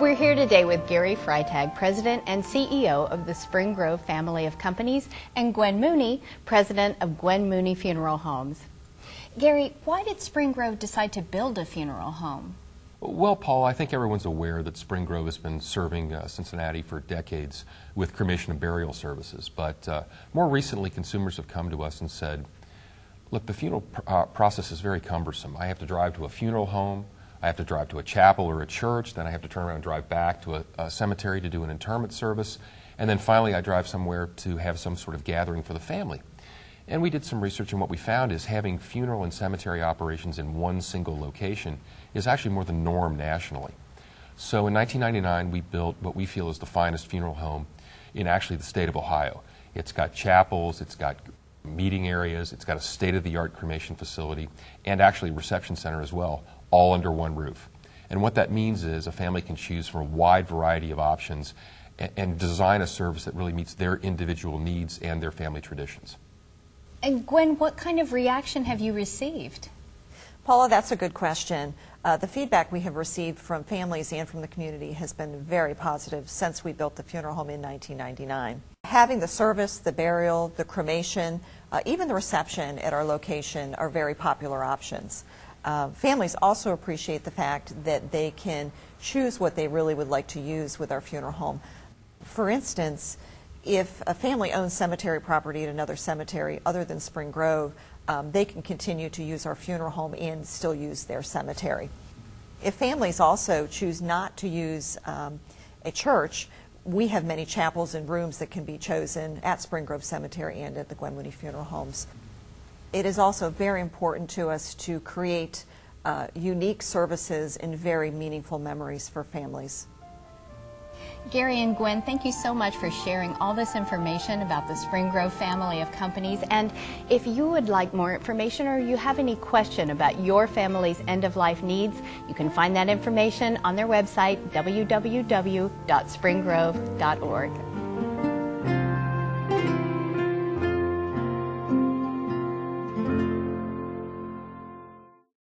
We're here today with Gary Freitag, President and CEO of the Spring Grove family of companies, and Gwen Mooney, President of Gwen Mooney Funeral Homes. Gary, why did Spring Grove decide to build a funeral home? Well, Paul, I think everyone's aware that Spring Grove has been serving Cincinnati for decades with cremation and burial services. But more recently, consumers have come to us and said, look, the funeral process is very cumbersome. I have to drive to a funeral home, I have to drive to a chapel or a church, then I have to turn around and drive back to a cemetery to do an interment service, and then finally I drive somewhere to have some sort of gathering for the family. And we did some research, and what we found is having funeral and cemetery operations in one single location is actually more the norm nationally. So in 1999, we built what we feel is the finest funeral home in actually the state of Ohio. It's got chapels, it's got meeting areas, it's got a state-of-the-art cremation facility, and actually a reception center as well, all under one roof. And what that means is a family can choose from a wide variety of options and design a service that really meets their individual needs and their family traditions. And Gwen, what kind of reaction have you received? Paula, that's a good question. The feedback we have received from families and from the community has been very positive since we built the funeral home in 1999. Having the service, the burial, the cremation, even the reception at our location are very popular options. Families also appreciate the fact that they can choose what they really would like to use with our funeral home. For instance, if a family owns cemetery property at another cemetery other than Spring Grove, they can continue to use our funeral home and still use their cemetery. If families also choose not to use a church, we have many chapels and rooms that can be chosen at Spring Grove Cemetery and at the Gwen Mooney Funeral Homes. It is also very important to us to create unique services and very meaningful memories for families. Gary and Gwen, thank you so much for sharing all this information about the Spring Grove family of companies. And if you would like more information or you have any question about your family's end-of-life needs, you can find that information on their website, www.springgrove.org.